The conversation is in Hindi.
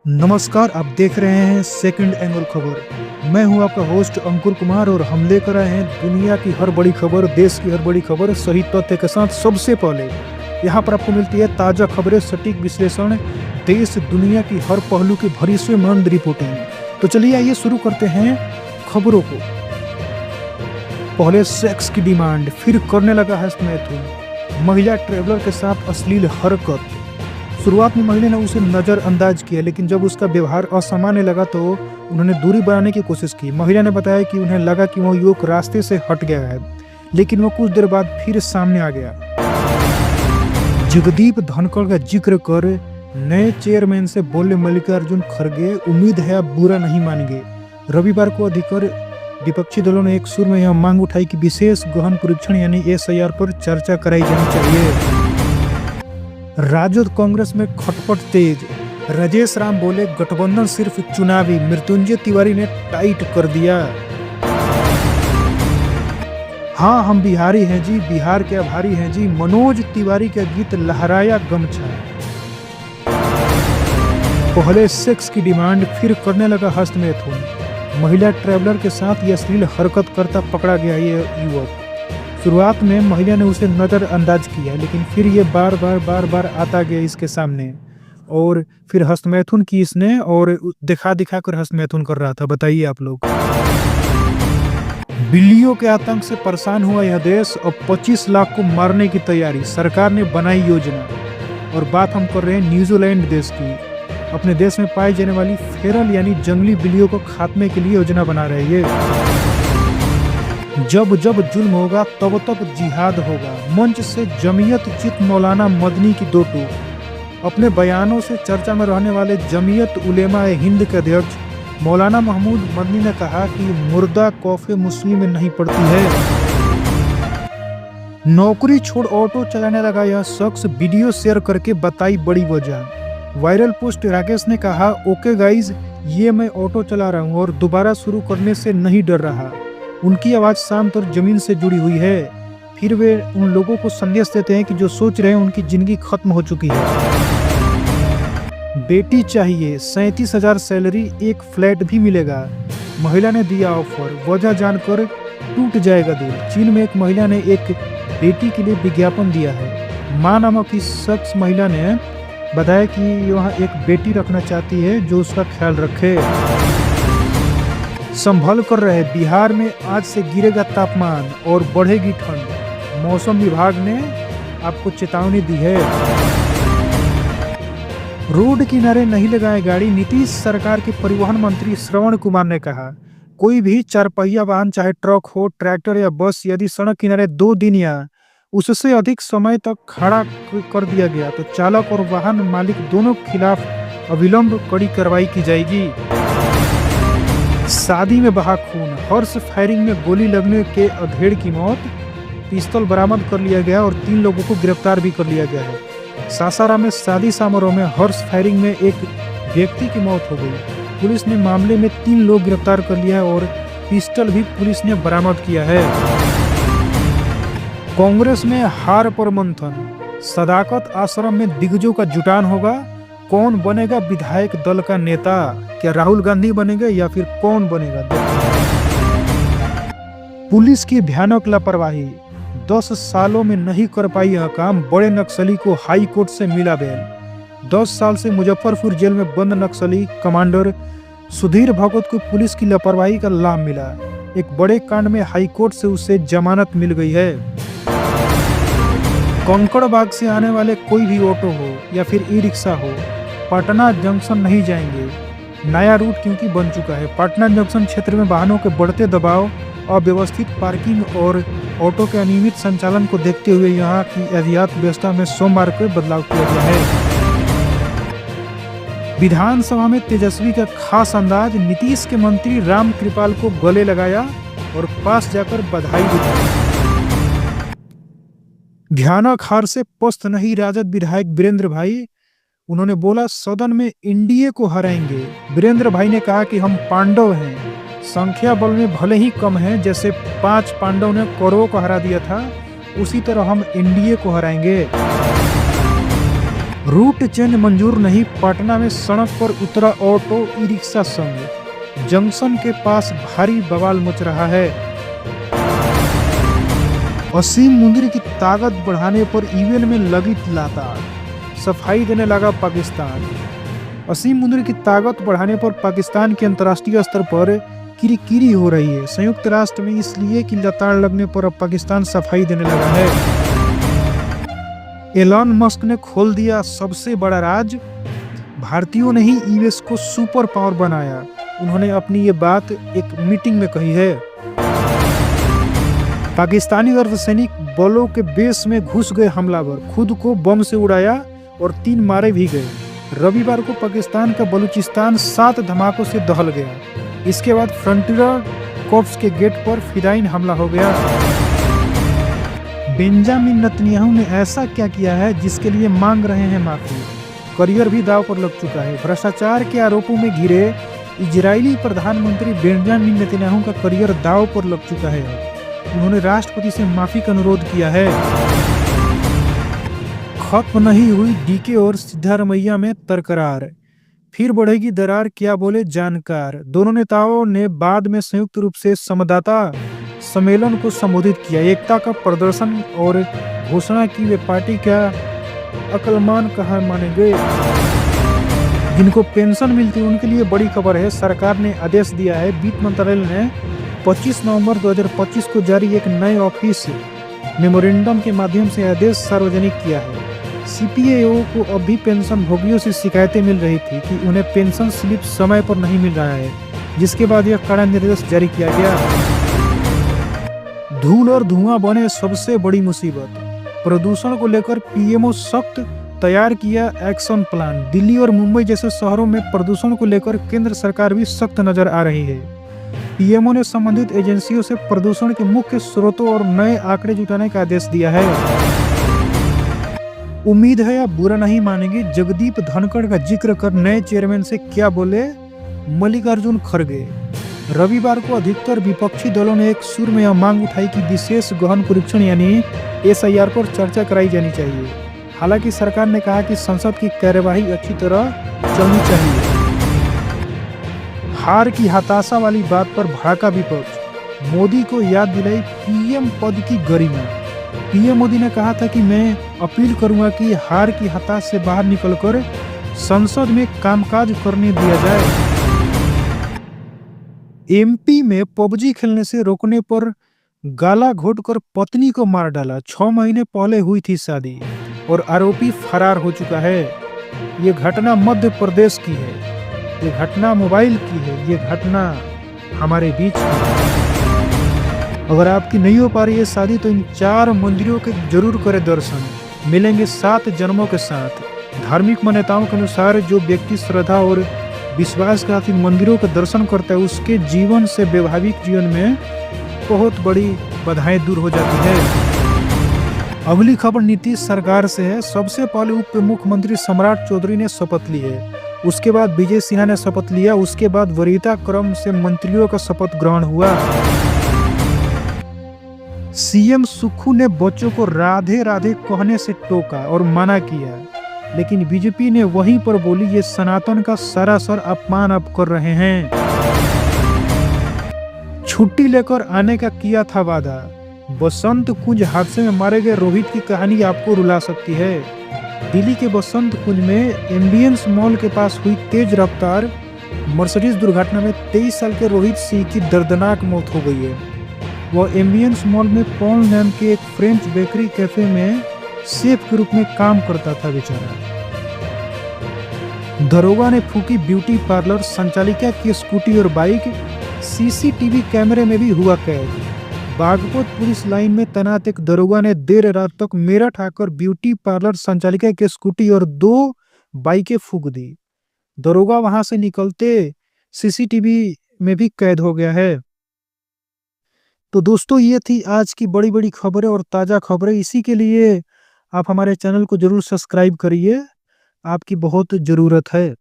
नमस्कार, आप देख रहे हैं सेकंड एंगल खबर। मैं हूं आपका होस्ट अंकुर कुमार और हम लेकर आए हैं दुनिया की हर बड़ी खबर, देश की हर बड़ी खबर सही तथ्य के साथ सबसे पहले। यहां पर आपको मिलती है ताज़ा खबरें, सटीक विश्लेषण, देश दुनिया की हर पहलू की भरोसेमंद रिपोर्टिंग। तो चलिए आइए शुरू करते हैं खबरों को। पहले सेक्स की डिमांड, फिर करने लगा हस्तमैथुन। महिला ट्रेवलर के साथ अश्लील हरकत। शुरुआत में महिला ने उसे नजरअंदाज किया, लेकिन जब उसका व्यवहार असामान्य लगा तो उन्होंने दूरी बनाने की कोशिश की। महिला ने बताया कि उन्हें लगा कि वो युवक रास्ते से हट गया है, लेकिन वो कुछ देर बाद फिर सामने आ गया। जगदीप धनखड़ का जिक्र कर नए चेयरमैन से बोले मल्लिकार्जुन खड़गे, उम्मीद है आप बुरा नहीं मानेंगे। रविवार को अधिकर विपक्षी दलों ने एक सुर में यह मांग उठाई कि विशेष गहन परीक्षण यानी SIR पर चर्चा कराई जानी चाहिए। राजद कांग्रेस में खटपट तेज। राजेश राम बोले गठबंधन सिर्फ चुनावी, मृत्युंजय तिवारी ने टाइट कर दिया। हाँ हम बिहारी हैं जी, बिहार के आभारी हैं जी, मनोज तिवारी का गीत लहराया गमछा। पहले सेक्स की डिमांड, फिर करने लगा हस्तमैथुन। महिला ट्रैवलर के साथ ये अश्लील हरकत करता पकड़ा गया ये युवक। शुरुआत में महिला ने उसे नजरअंदाज किया, लेकिन फिर ये बार बार आता गया इसके सामने और फिर हस्तमैथुन की इसने, और दिखा कर हस्तमैथुन कर रहा था। बताइए आप लोग। बिल्लियों के आतंक से परेशान हुआ यह देश, अब 25 लाख को मारने की तैयारी। सरकार ने बनाई योजना। और बात हम कर रहे हैं न्यूजीलैंड देश की। अपने देश में पाई जाने वाली फेरल यानी जंगली बिल्लियों को खात्मे के लिए योजना बना रहे हैं। जब जब जुल्म होगा तब तक जिहाद होगा। मंच से जमीयत चित मौलाना मदनी की दो टूक। अपने बयानों से चर्चा में रहने वाले जमीयत उलेमा ए हिंद के अध्यक्ष मौलाना महमूद मदनी ने कहा कि मुर्दा कौफे मुस्लिम में नहीं पड़ती है। नौकरी छोड़ ऑटो चलाने लगा यह शख्स, वीडियो शेयर करके बताई बड़ी वजह। वायरल पोस्ट राकेश ने कहा, ओके गाइज, ये मैं ऑटो चला रहा हूँ और दोबारा शुरू करने से नहीं डर रहा। उनकी आवाज़ शांत और जमीन से जुड़ी हुई है। फिर वे उन लोगों को संदेश देते हैं कि जो सोच रहे हैं उनकी जिंदगी खत्म हो चुकी है। बेटी चाहिए, 37,000 सैलरी, एक फ्लैट भी मिलेगा। महिला ने दिया ऑफर, वजह जानकर टूट जाएगा दिल। चीन में एक महिला ने एक बेटी के लिए विज्ञापन दिया है। मां नामक की शख्स महिला ने बताया कि वहाँ एक बेटी रखना चाहती है जो उसका ख्याल रखे। संभल कर रहे, बिहार में आज से गिरेगा तापमान और बढ़ेगी ठंड। मौसम विभाग ने आपको चेतावनी दी है। रोड किनारे नहीं लगाए गाड़ी, नीतीश सरकार के परिवहन मंत्री श्रवण कुमार ने कहा। कोई भी चारपहिया वाहन चाहे ट्रक हो, ट्रैक्टर या बस, यदि सड़क किनारे 2 दिन या उससे अधिक समय तक खड़ा कर दिया गया तो चालक और वाहन मालिक दोनों के खिलाफ अविलंब कड़ी कार्रवाई की जाएगी। शादी में बहा खून, हॉर्स फायरिंग में गोली लगने के अधेड़ की मौत। पिस्तौल बरामद कर लिया गया और 3 लोगों को गिरफ्तार भी कर लिया गया है। सासाराम में शादी समारोह में हॉर्स फायरिंग में एक व्यक्ति की मौत हो गई। पुलिस ने मामले में 3 लोग गिरफ्तार कर लिया है और पिस्टल भी पुलिस ने बरामद किया है। कांग्रेस में हार पर मंथन, सदाकत आश्रम में दिग्गजों का जुटान होगा। कौन बनेगा विधायक दल का नेता? क्या राहुल गांधी बनेंगे या फिर कौन बनेगा? पुलिस की भयानक लापरवाही, 10 सालों में नहीं कर पाई यह काम। बड़े नक्सली को हाई कोर्ट से मिला बेल। 10 साल से मुजफ्फरपुर जेल में बंद नक्सली कमांडर सुधीर भगत को पुलिस की लापरवाही का लाभ मिला। एक बड़े कांड में हाई कोर्ट से उसे जमानत मिल गई है। कंकड़बाग से आने वाले कोई भी ऑटो हो या फिर ई-रिक्शा हो, पटना जंक्शन नहीं जाएंगे। नया रूट क्योंकि बन चुका है। पटना जंक्शन क्षेत्र में वाहनों के बढ़ते दबाव, अव्यवस्थित पार्किंग और ऑटो के अनियमित संचालन को देखते हुए यहाँ की यातायात व्यवस्था में सोमवार को बदलाव किया गया है। विधानसभा में तेजस्वी का खास अंदाज, नीतीश के मंत्री राम कृपाल को गले लगाया और पास जाकर बधाई दी। भयानक हार से पस्त नहीं राजद विधायक वीरेंद्र भाई। उन्होंने बोला सदन में एनडीए को हराएंगे। वीरेंद्र भाई ने कहा कि हम पांडव हैं, संख्या बल में भले ही कम हैं, जैसे 5 पांडव ने कौरवों को हरा दिया था, उसी तरह हम एनडीए को हराएंगे। रूट चेंज मंजूर नहीं, पटना में सड़क पर उतरा ऑटो ई रिक्शा संग, जंक्शन के पास भारी बवाल मच रहा है। असीम मुंदरी की ताकत बढ़ाने पर ईवीएम में लगी लातार, सफाई देने लगा पाकिस्तान। असीम मुंदरी की ताकत बढ़ाने पर पाकिस्तान के अंतर्राष्ट्रीय स्तर पर किरकिरी हो रही है। संयुक्त राष्ट्र में इसलिए कि लताड़ लगने पर अब पाकिस्तान सफाई देने लगा है। एलन मस्क ने खोल दिया सबसे बड़ा राज, भारतीयों ने ही यूएस को सुपर पावर बनाया। उन्होंने अपनी ये बात एक मीटिंग में कही है। पाकिस्तानी अर्धसैनिक बलों के बेस में घुस गए हमलावर, खुद को बम से उड़ाया और 3 मारे भी गए। रविवार को पाकिस्तान का बलूचिस्तान 7 धमाकों से दहल गया। इसके बाद फ्रंटियर कॉर्प्स के गेट पर फिदायीन हमला हो गया। बेंजामिन नेतन्याहू ने ऐसा क्या किया है जिसके लिए मांग रहे हैं माफी? करियर भी दांव पर लग चुका है। भ्रष्टाचार के आरोपों में घिरे इजरायली प्रधानमंत्री बेंजामिन नेतन्याहू का करियर दांव पर लग चुका है। उन्होंने राष्ट्रपति से माफी का अनुरोध किया है। खत्म नहीं हुई डीके और सिद्धारमैया में तकरार, फिर बढ़ेगी दरार, क्या बोले जानकार। दोनों नेताओं ने बाद में संयुक्त रूप से संवाददाता सम्मेलन को संबोधित किया, एकता का प्रदर्शन और घोषणा की वे पार्टी का अकलमान कहा मानेंगे। जिनको पेंशन मिलती है उनके लिए बड़ी खबर है। सरकार ने आदेश दिया है। वित्त मंत्रालय ने 25 नवंबर 2025 को जारी एक नए ऑफिस मेमोरेंडम के माध्यम से आदेश सार्वजनिक किया है। सीपीएओ को अब भी पेंशन भोगियों से शिकायतें मिल रही थी कि उन्हें पेंशन स्लिप समय पर नहीं मिल रहा है, जिसके बाद यह कड़ा निर्देश जारी किया गया। धूल और धुआं बने सबसे बड़ी मुसीबत, प्रदूषण को लेकर पीएमओ सख्त तैयार किया एक्शन प्लान। दिल्ली और मुंबई जैसे शहरों में प्रदूषण को लेकर केंद्र सरकार भी सख्त नजर आ रही है। पीएमओ ने संबंधित एजेंसियों से प्रदूषण के मुख्य स्रोतों और नए आंकड़े जुटाने का आदेश दिया है। उम्मीद है आप बुरा नहीं मानेंगे, जगदीप धनखड़ का जिक्र कर नए चेयरमैन से क्या बोले मल्लिकार्जुन खड़गे। रविवार को अधिकतर विपक्षी दलों ने एक सुर में यह मांग उठाई कि विशेष गहन परीक्षण यानी एसआईआर पर चर्चा कराई जानी चाहिए। हालांकि सरकार ने कहा कि संसद की कार्यवाही अच्छी तरह चलनी चाहिए। हार की हताशा वाली बात पर भड़का विपक्ष, मोदी को याद दिलाई पीएम पद की गरिमा। पीएम मोदी ने कहा था कि मैं अपील करूंगा कि हार की हताशा से बाहर निकलकर संसद में कामकाज करने दिया जाए। एमपी में पबजी खेलने से रोकने पर गाला घोटकर पत्नी को मार डाला। 6 महीने पहले हुई थी शादी और आरोपी फरार हो चुका है। ये घटना मध्य प्रदेश की है, ये घटना मोबाइल की है, ये घटना हमारे बीच की है। अगर आपकी नहीं हो पा रही है शादी तो इन 4 मंदिरों के जरूर करें दर्शन, मिलेंगे 7 जन्मों के साथ। धार्मिक मान्यताओं के अनुसार जो व्यक्ति श्रद्धा और विश्वास के साथ इन मंदिरों का दर्शन करता है उसके जीवन से वैवाहिक जीवन में बहुत बड़ी बाधाएं दूर हो जाती है। अगली खबर नीतीश सरकार से है। सबसे पहले उप मुख्यमंत्री सम्राट चौधरी ने शपथ ली है, उसके बाद विजय सिन्हा ने शपथ लिया, उसके बाद वरीयता क्रम से मंत्रियों का शपथ ग्रहण हुआ। सीएम सुक्खू ने बच्चों को राधे राधे कहने से टोका और मना किया, लेकिन बीजेपी ने वहीं पर बोली ये सनातन का सरासर अपमान आप कर रहे हैं। छुट्टी लेकर आने का किया था वादा, बसंत कुंज हादसे में मारे गए रोहित की कहानी आपको रुला सकती है। दिल्ली के बसंत कुंज में एम्बियंस मॉल के पास हुई तेज रफ्तार मर्सिडीज दुर्घटना में 23 साल के रोहित सिंह की दर्दनाक मौत हो गई है। वह एम्बियंस मॉल में पॉल नाम के एक फ्रेंच बेकरी कैफे में शेफ के रूप में काम करता था बेचारा। दरोगा ने फूकी ब्यूटी पार्लर संचालिका की स्कूटी और बाइक, सीसीटीवी कैमरे में भी हुआ कैद। बागपत पुलिस लाइन में तैनात एक दरोगा ने देर रात तक मेरठ आकर ब्यूटी पार्लर संचालिका की स्कूटी और 2 बाइकें फूक दी। दरोगा वहां से निकलते सीसीटीवी में भी कैद हो गया है। तो दोस्तों ये थी आज की बड़ी बड़ी खबरें और ताज़ा खबरें। इसी के लिए आप हमारे चैनल को जरूर सब्सक्राइब करिए, आपकी बहुत ज़रूरत है।